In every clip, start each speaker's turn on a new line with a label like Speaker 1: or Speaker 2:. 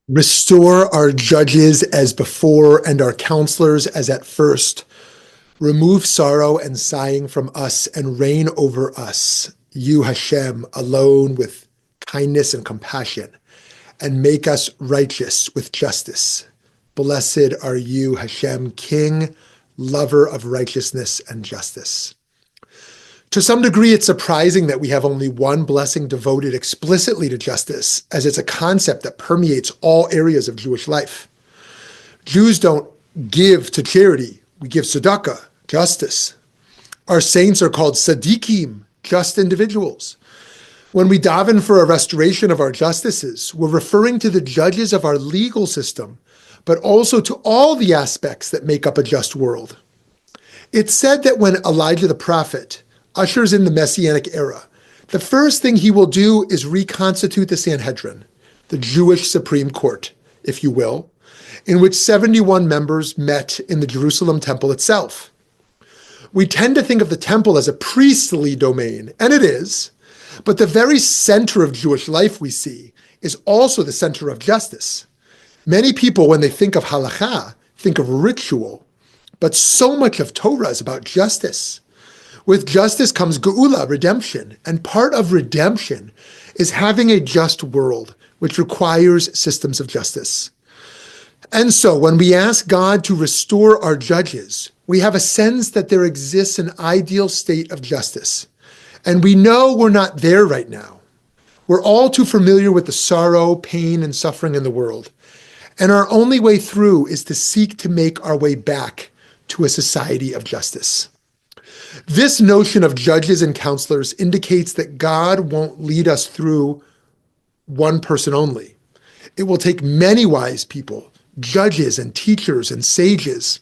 Speaker 1: Restore our judges as before and our counselors as at first. Remove sorrow and sighing from us and reign over us, you Hashem, alone with kindness and compassion, and make us righteous with justice. Blessed are you, Hashem, King, lover of righteousness and justice. To some degree, it's surprising that we have only one blessing devoted explicitly to justice, as it's a concept that permeates all areas of Jewish life. Jews don't give to charity. We give tzedakah, justice. Our saints are called tzaddikim, just individuals. When we daven for a restoration of our justices, we're referring to the judges of our legal system, but also to all the aspects that make up a just world. It's said that when Elijah the prophet ushers in the Messianic era, the first thing he will do is reconstitute the Sanhedrin, the Jewish Supreme Court, if you will, in which 71 members met in the Jerusalem temple itself. We tend to think of the temple as a priestly domain, and it is, but the very center of Jewish life we see is also the center of justice. Many people, when they think of halakha, think of ritual, but so much of Torah is about justice. With justice comes geula, redemption, and part of redemption is having a just world, which requires systems of justice. And so when we ask God to restore our judges, we have a sense that there exists an ideal state of justice. And we know we're not there right now. We're all too familiar with the sorrow, pain, and suffering in the world. And our only way through is to seek to make our way back to a society of justice. This notion of judges and counselors indicates that God won't lead us through one person only. It will take many wise people, judges and teachers and sages.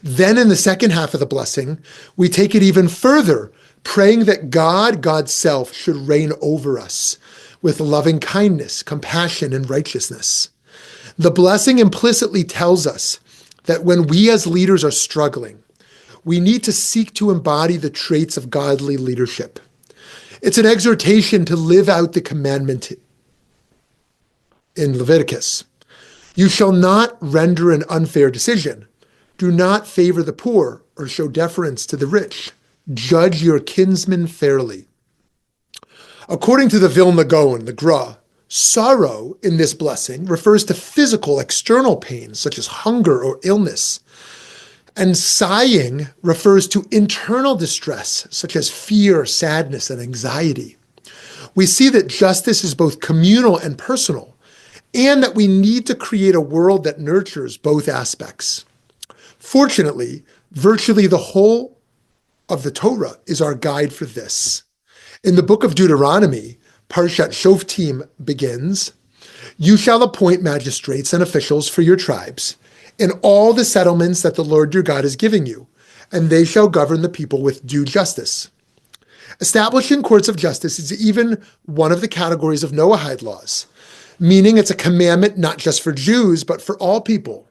Speaker 1: Then in the second half of the blessing, we take it even further, praying that God, God's self, should reign over us with loving kindness, compassion, and righteousness. The blessing implicitly tells us that when we as leaders are struggling, we need to seek to embody the traits of godly leadership. It's an exhortation to live out the commandment in Leviticus. You shall not render an unfair decision. Do not favor the poor or show deference to the rich. Judge your kinsmen fairly. According to the Vilna Gaon, the Gra, sorrow in this blessing refers to physical, external pain, such as hunger or illness. And sighing refers to internal distress, such as fear, sadness, and anxiety. We see that justice is both communal and personal, and that we need to create a world that nurtures both aspects. Fortunately, virtually the whole of the Torah is our guide for this. In the book of Deuteronomy, Parshat Shoftim begins, "You shall appoint magistrates and officials for your tribes, in all the settlements that the Lord your God is giving you, and they shall govern the people with due justice." Establishing courts of justice is even one of the categories of Noahide laws, meaning it's a commandment not just for Jews, but for all people.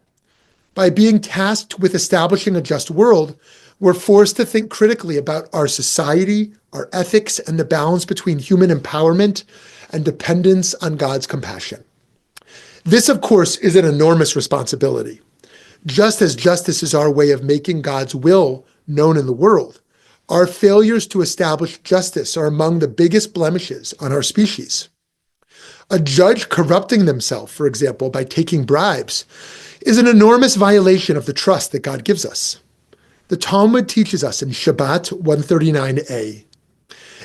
Speaker 1: By being tasked with establishing a just world, we're forced to think critically about our society, our ethics, and the balance between human empowerment and dependence on God's compassion. This, of course, is an enormous responsibility. Just as justice is our way of making God's will known in the world, our failures to establish justice are among the biggest blemishes on our species. A judge corrupting themselves, for example, by taking bribes, is an enormous violation of the trust that God gives us. The Talmud teaches us in Shabbat 139a.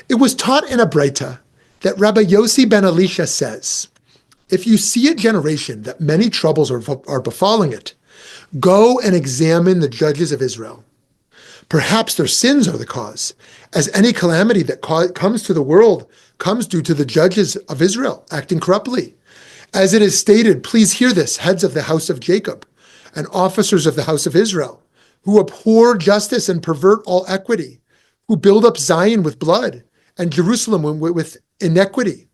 Speaker 1: It was taught in a Breita that Rabbi Yossi ben Elisha says, "If you see a generation that many troubles are befalling it, go and examine the judges of Israel. Perhaps their sins are the cause, as any calamity that comes to the world comes due to the judges of Israel acting corruptly. As it is stated, please hear this, heads of the house of Jacob and officers of the house of Israel, who abhor justice and pervert all equity, who build up Zion with blood and Jerusalem with iniquity.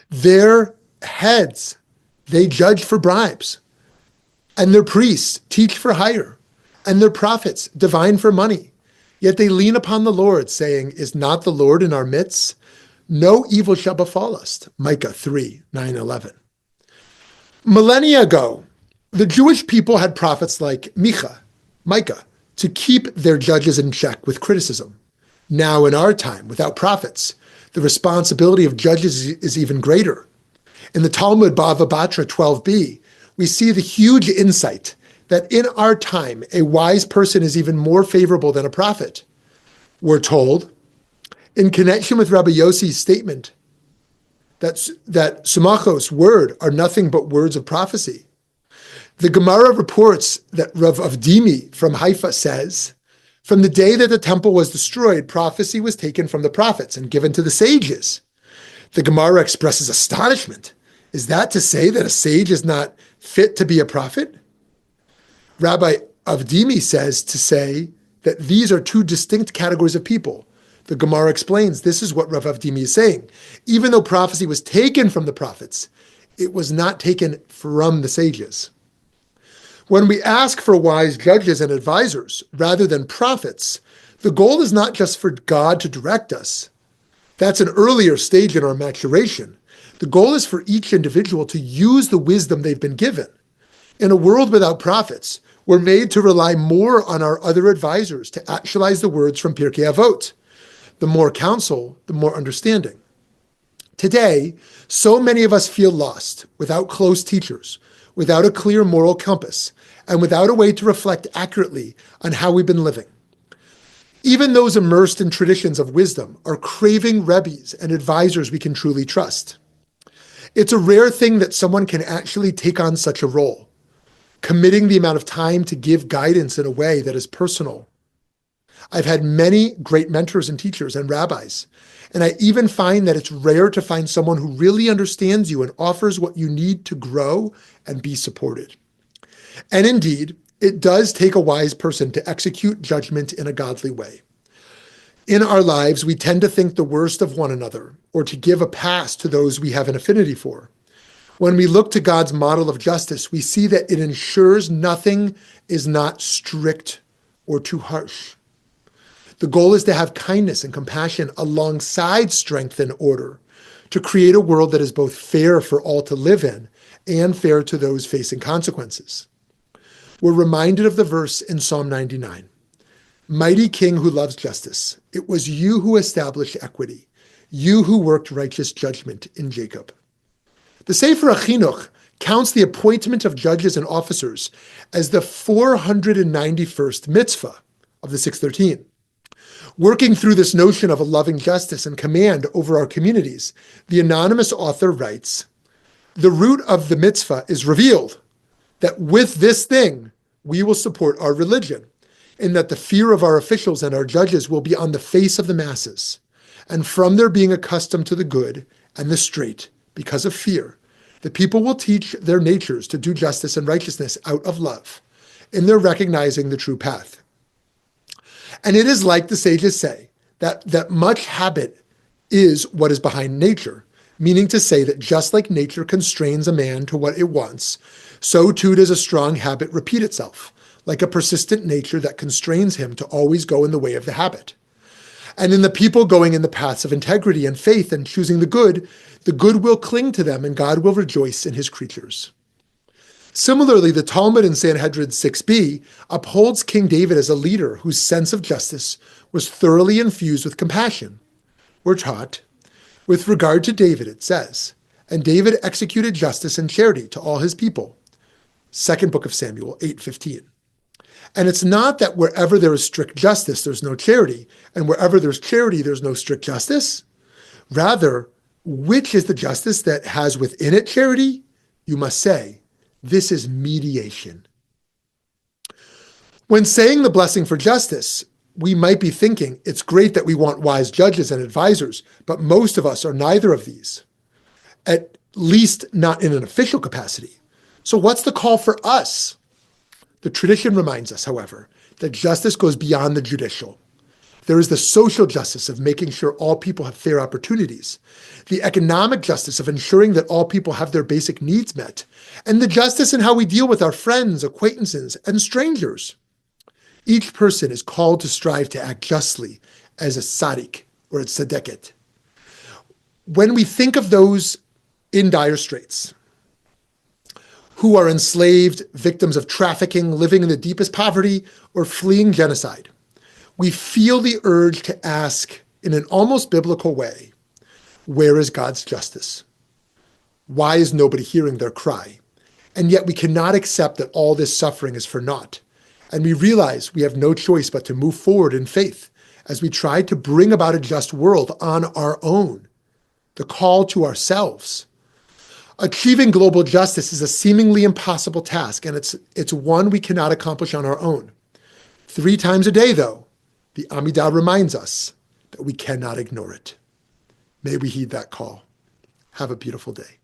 Speaker 1: Their heads, they judge for bribes, and their priests teach for hire, and their prophets divine for money. Yet they lean upon the Lord, saying, is not the Lord in our midst? No evil shall befall us. Micah 3, 9, 11. Millennia ago, the Jewish people had prophets like Micah, to keep their judges in check with criticism. Now in our time, without prophets, the responsibility of judges is even greater. In the Talmud Bava Batra 12b, we see the huge insight that in our time, a wise person is even more favorable than a prophet. We're told, in connection with Rabbi Yossi's statement, that Sumachos' word are nothing but words of prophecy. The Gemara reports that Rav Avdimi from Haifa says, from the day that the temple was destroyed, prophecy was taken from the prophets and given to the sages. The Gemara expresses astonishment. Is that to say that a sage is not fit to be a prophet? Rabbi Avdimi says to say that these are two distinct categories of people. The Gemara explains this is what Rav Avdimi is saying. Even though prophecy was taken from the prophets, it was not taken from the sages. When we ask for wise judges and advisors rather than prophets, the goal is not just for God to direct us. That's an earlier stage in our maturation. The goal is for each individual to use the wisdom they've been given. In a world without prophets, we're made to rely more on our other advisors to actualize the words from Pirkei Avot. The more counsel, the more understanding. Today, so many of us feel lost, without close teachers, without a clear moral compass, and without a way to reflect accurately on how we've been living. Even those immersed in traditions of wisdom are craving rebbes and advisors we can truly trust. It's a rare thing that someone can actually take on such a role, committing the amount of time to give guidance in a way that is personal. I've had many great mentors and teachers and rabbis, and I even find that it's rare to find someone who really understands you and offers what you need to grow and be supported. And indeed, it does take a wise person to execute judgment in a godly way. In our lives, we tend to think the worst of one another or to give a pass to those we have an affinity for. When we look to God's model of justice, we see that it ensures nothing is not strict or too harsh. The goal is to have kindness and compassion alongside strength and order, to create a world that is both fair for all to live in and fair to those facing consequences. We're reminded of the verse in Psalm 99. Mighty King who loves justice, it was you who established equity, you who worked righteous judgment in Jacob. The Sefer HaChinuch counts the appointment of judges and officers as the 491st mitzvah of the 613. Working through this notion of a loving justice and command over our communities, the anonymous author writes, the root of the mitzvah is revealed, that with this thing, we will support our religion, in that the fear of our officials and our judges will be on the face of the masses. And from their being accustomed to the good and the straight, because of fear, the people will teach their natures to do justice and righteousness out of love, in their recognizing the true path. And it is like the sages say, that much habit is what is behind nature, meaning to say that just like nature constrains a man to what it wants, so too does a strong habit repeat itself, like a persistent nature that constrains him to always go in the way of the habit. And in the people going in the paths of integrity and faith and choosing the good will cling to them and God will rejoice in his creatures. Similarly, the Talmud in Sanhedrin 6b upholds King David as a leader whose sense of justice was thoroughly infused with compassion. We're taught, with regard to David, it says, and David executed justice and charity to all his people. Second book of Samuel 8:15. And it's not that wherever there is strict justice, there's no charity, and wherever there's charity, there's no strict justice. Rather, which is the justice that has within it charity? You must say, this is mediation. When saying the blessing for justice, we might be thinking it's great that we want wise judges and advisors, but most of us are neither of these, at least not in an official capacity. So what's the call for us? The tradition reminds us, however, that justice goes beyond the judicial. There is the social justice of making sure all people have fair opportunities, the economic justice of ensuring that all people have their basic needs met, and the justice in how we deal with our friends, acquaintances, and strangers. Each person is called to strive to act justly as a tzaddik or a tzedeket. When we think of those in dire straits, who are enslaved, victims of trafficking, living in the deepest poverty, or fleeing genocide, we feel the urge to ask in an almost biblical way, where is God's justice? Why is nobody hearing their cry? And yet we cannot accept that all this suffering is for naught. And we realize we have no choice but to move forward in faith as we try to bring about a just world on our own. The call to ourselves. Achieving global justice is a seemingly impossible task, and it's one we cannot accomplish on our own. 3 times a day, though, the Amidah reminds us that we cannot ignore it. May we heed that call. Have a beautiful day.